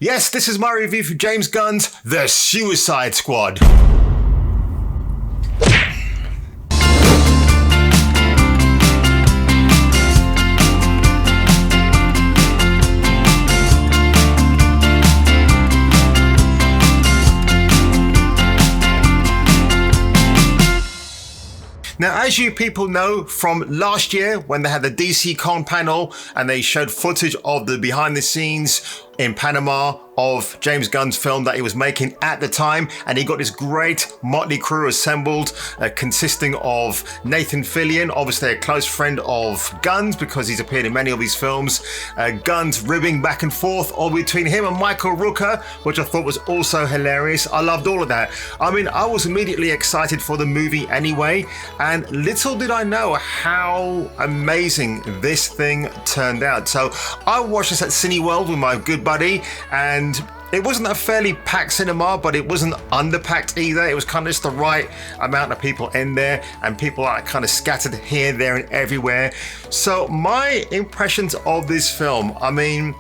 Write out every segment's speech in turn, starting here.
Yes, this is my review for James Gunn's The Suicide Squad. Now, as you people know from last year when they had the DC Con panel and they showed footage of the behind the scenes in Panama of James Gunn's film that he was making at the time, and he got this great motley crew assembled consisting of Nathan Fillion, obviously a close friend of Gunn's because he's appeared in many of his films, Gunn's ribbing back and forth all between him and Michael Rooker, which I thought was also hilarious. I loved all of that. I mean, I was immediately excited for the movie anyway, and little did I know how amazing this thing turned out. So I watched this at Cineworld with my good buddy, and it wasn't a fairly packed cinema, but it wasn't underpacked either. It was kind of just the right amount of people in there, and people are kind of scattered here, there, and everywhere. So my impressions of this film, I mean,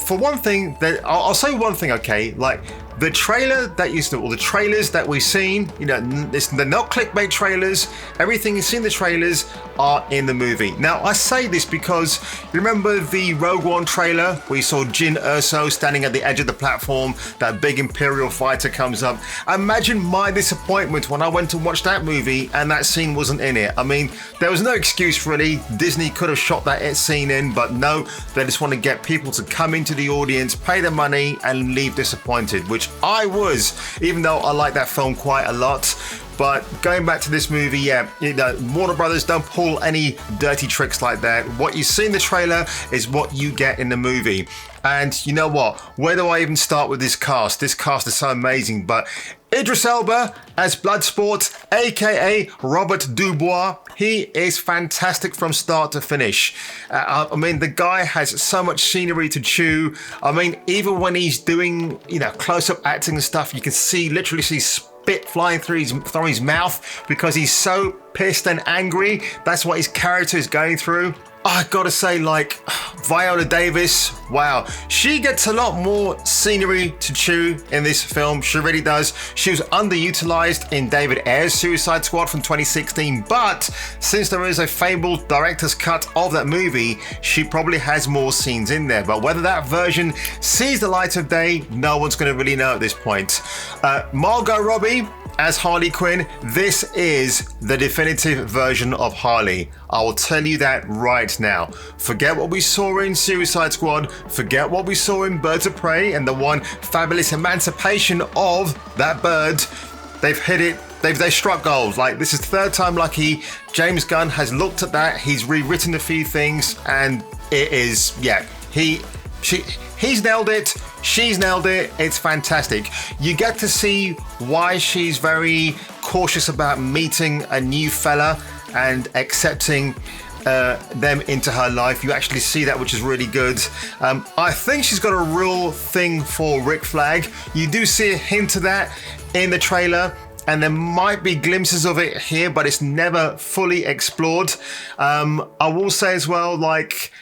for one thing, I'll say one thing, okay? Like, the trailer that used to, or the trailers that we've seen, you know, they're not clickbait trailers. Everything you see in the trailers are in the movie. Now, I say this because you remember the Rogue One trailer where you saw Jyn Erso standing at the edge of the platform, that big Imperial fighter comes up. Imagine my disappointment when I went to watch that movie and that scene wasn't in it. I mean, there was no excuse really. Disney could have shot that scene in, but no, they just want to get people to come into the audience, pay their money, and leave disappointed, which I was, even though I like that film quite a lot. But going back to this movie, yeah, you know, Warner Brothers don't pull any dirty tricks like that. What you see in the trailer is what you get in the movie. And you know what? Where do I even start with this cast? This cast is so amazing. But Idris Elba as Bloodsport, aka Robert Dubois. He is fantastic from start to finish. I mean, the guy has so much scenery to chew. I mean, even when he's doing, you know, close-up acting and stuff, you can literally see spit flying through his mouth because he's so pissed and angry. That's what his character is going through. I gotta say, like, Viola Davis, wow, she gets a lot more scenery to chew in this film. She really does. She was underutilized in David Ayer's Suicide Squad from 2016, but since there is a fabled director's cut of that movie, she probably has more scenes in there. But whether that version sees the light of day, no one's gonna really know at this point. Margot Robbie as Harley Quinn, this is the definitive version of Harley. I will tell you that right now. Forget what we saw in Suicide Squad, forget what we saw in Birds of Prey and the one fabulous emancipation of that bird. They've hit it. They've struck gold. Like, this is third time lucky. James Gunn has looked at that. He's rewritten a few things, and it is, yeah, he's nailed it. She's nailed it. It's fantastic. You get to see why she's very cautious about meeting a new fella and accepting them into her life. You actually see that, which is really good. I think she's got a real thing for Rick Flag. You do see a hint of that in the trailer, and there might be glimpses of it here, but it's never fully explored. I will say as well, like,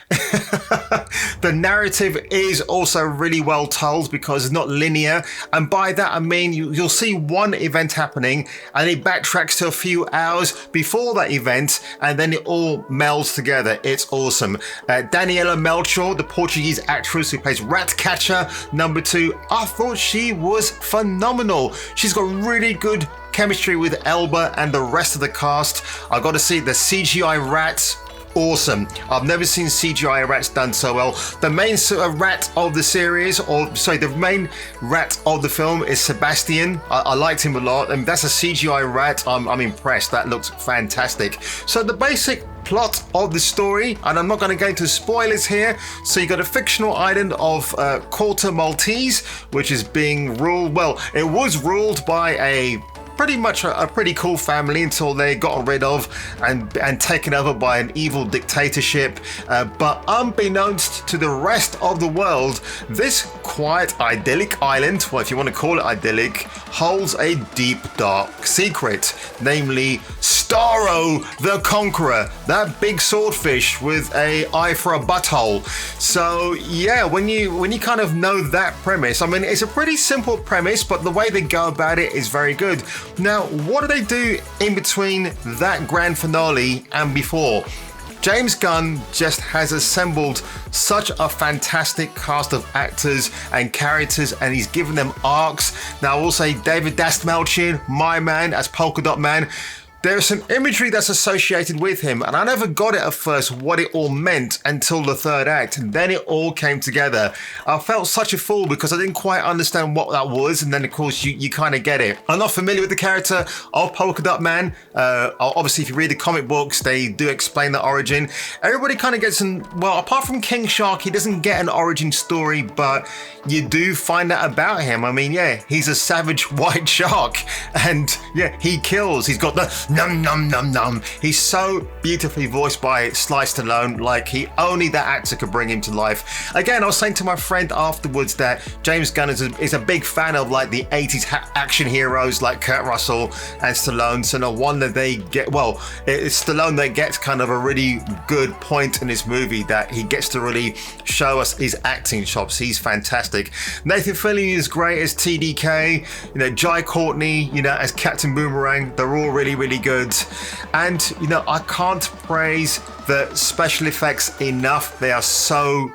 the narrative is also really well told because it's not linear. And by that, I mean, you'll see one event happening and it backtracks to a few hours before that event, and then it all melds together. It's awesome. Daniela Melchor, the Portuguese actress who plays Ratcatcher #2, I thought she was phenomenal. She's got really good chemistry with Elba and the rest of the cast. I got to see the CGI rats. Awesome. I've never seen CGI rats done so well. The main rat of the series, the main rat of the film is Sebastian. I liked him a lot. I mean, that's a CGI rat. I'm impressed. That looks fantastic. So the basic plot of the story, and I'm not going to go into spoilers here. So you got a fictional island of Corta Maltese, which is being ruled, well, it was ruled by pretty much a pretty cool family until they got rid of and taken over by an evil dictatorship. But unbeknownst to the rest of the world, this quiet, idyllic island, well, if you want to call it idyllic, holds a deep, dark secret, namely Starro the Conqueror, that big swordfish with a eye for a butthole. So yeah, when you kind of know that premise, I mean, it's a pretty simple premise, but the way they go about it is very good. Now, what do they do in between that grand finale and before? James Gunn just has assembled such a fantastic cast of actors and characters, and he's given them arcs. Now, I will say David Dastmalchian, my man, as Polka Dot Man. There's some imagery that's associated with him, and I never got it at first what it all meant until the third act, and then it all came together. I felt such a fool because I didn't quite understand what that was, and then of course you kind of get it. I'm not familiar with the character of Polka Dot Man. Obviously, if you read the comic books, they do explain the origin. Everybody kind of gets well, apart from King Shark, he doesn't get an origin story, but you do find out about him. I mean, yeah, he's a savage white shark, and yeah, he kills. He's got the num num num num. He's so beautifully voiced by Sly Stallone, like only that actor could bring him to life. Again, I was saying to my friend afterwards that James Gunn is a big fan of like the 80s action heroes like Kurt Russell and Stallone, so no wonder they get, well, it's Stallone that gets kind of a really good point in this movie, that he gets to really show us his acting chops. He's fantastic. Nathan Fillion is great as TDK, you know, Jai Courtney, you know, as Captain Boomerang. They're all really, really good. And you know, I can't praise the special effects enough. They are so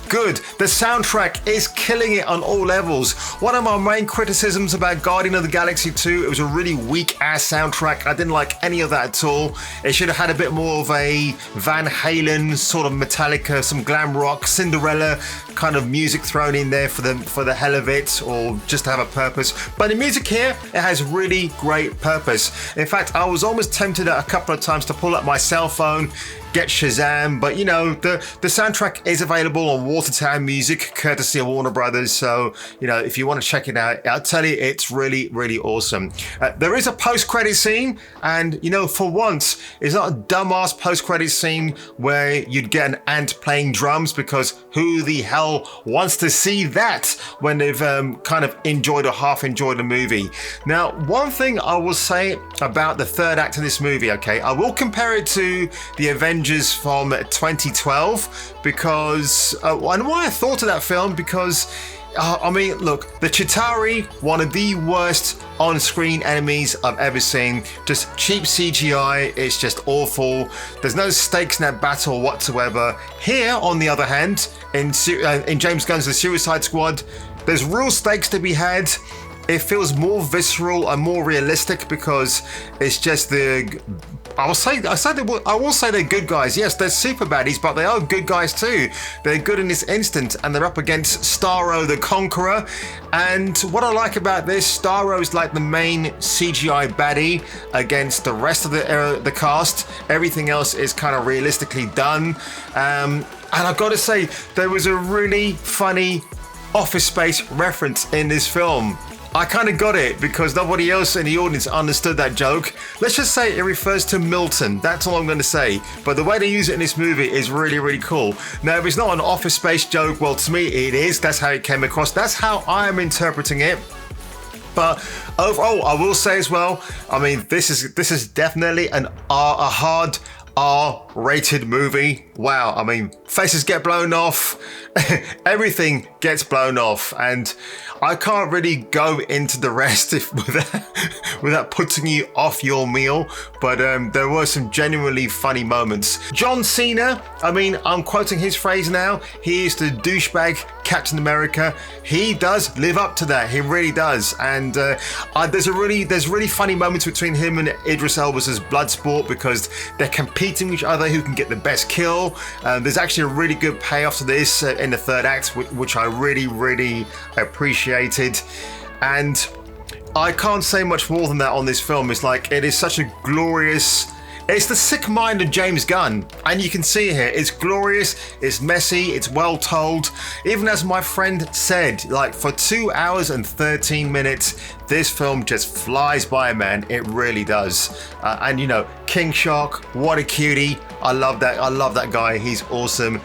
good. The soundtrack is killing it on all levels. One of my main criticisms about Guardian of the Galaxy 2, it was a really weak ass soundtrack. I didn't like any of that at all. It should have had a bit more of a Van Halen, sort of Metallica, some glam rock, Cinderella kind of music thrown in there for the hell of it, or just to have a purpose. But the music here, it has really great purpose. In fact, I was almost tempted a couple of times to pull up my cell phone, get Shazam, but you know, the soundtrack is available on Watertown Music, courtesy of Warner Brothers. So you know, if you want to check it out, I'll tell you, it's really, really awesome. There is a post-credit scene, and you know, for once, it's not a dumbass post-credit scene where you'd get an ant playing drums, because who the hell wants to see that when they've kind of enjoyed or half enjoyed the movie? Now, one thing I will say about the third act of this movie, okay, I will compare it to the Avengers from 2012, because and why I thought of that film, because I mean, look, the Chitauri, one of the worst on-screen enemies I've ever seen. Just cheap CGI, it's just awful. There's no stakes in that battle whatsoever. Here, on the other hand, in James Gunn's The Suicide Squad, there's real stakes to be had. It feels more visceral and more realistic, because it's just I will say they're good guys. Yes, they're super baddies, but they are good guys too. They're good in this instant, and they're up against Starro the Conqueror. And what I like about this, Starro is like the main CGI baddie against the rest of the cast. Everything else is kind of realistically done. And I've got to say, there was a really funny Office Space reference in this film. I kind of got it because nobody else in the audience understood that joke. Let's just say it refers to Milton. That's all I'm going to say. But the way they use it in this movie is really, really cool. Now, if it's not an Office Space joke, well, to me it is. That's how it came across. That's how I am interpreting it. But overall, I will say as well, I mean, this is definitely a hard R-rated movie. Wow, I mean, faces get blown off, everything gets blown off, and I can't really go into the rest without putting you off your meal, but there were some genuinely funny moments. John Cena, I mean, I'm quoting his phrase now, he is the douchebag Captain America. He does live up to that, he really does, and there's really funny moments between him and Idris Elba's Bloodsport, because they're competing with each other who can get the best kill. There's actually a really good payoff to this in the third act, which I really, really appreciated. And I can't say much more than that on this film. It's like, it is such a glorious... It's the sick mind of James Gunn, and you can see it here. It's glorious, it's messy, it's well told. Even as my friend said, like, for 2 hours and 13 minutes, this film just flies by, man. It really does. And you know, King Shark, what a cutie. I love that guy. He's awesome.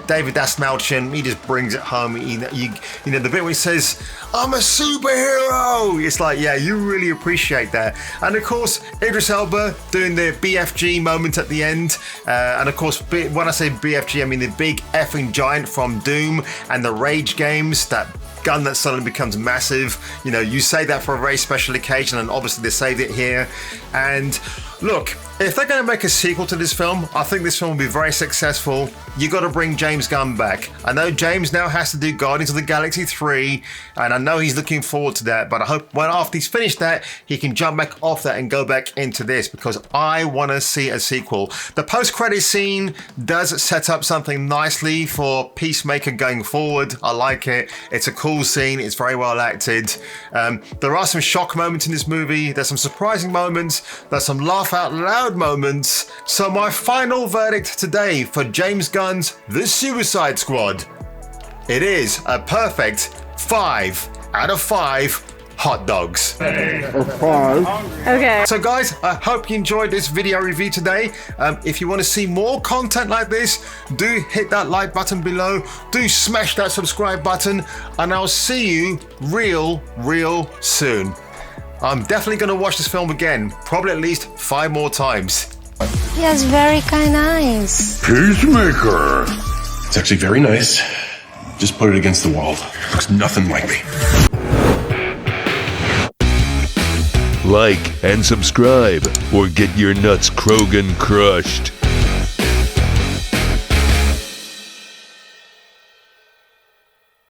David Dastmalchian, he just brings it home. You know, the bit where he says, "I'm a superhero." It's like, yeah, you really appreciate that. And of course, Idris Elba doing the BFG moment at the end. And of course, when I say BFG, I mean the big effing giant from Doom and the Rage games, that gun that suddenly becomes massive. You know, you say that for a very special occasion, and obviously they saved it here. And look, if they're going to make a sequel to this film, I think this film will be very successful. You got to bring James Gunn back. I know James now has to do Guardians of the Galaxy 3, and I know he's looking forward to that, but I hope when after he's finished that, he can jump back off that and go back into this, because I want to see a sequel. The post-credit scene does set up something nicely for Peacemaker going forward. I like it. It's a cool scene. It's very well acted. There are some shock moments in this movie. There's some surprising moments. There's some laugh out loud moments. So my final verdict today for James Gunn's The Suicide Squad, it is a perfect 5 out of 5 hot dogs. Okay. So guys, I hope you enjoyed this video review today. If you want to see more content like this, do hit that like button below. Do smash that subscribe button, and I'll see you real soon. I'm definitely going to watch this film again, probably at least 5 more times. Yes, very kind eyes. Peacemaker. It's actually very nice. Just put it against the wall. Looks nothing like me. Like and subscribe, or get your nuts Krogan crushed.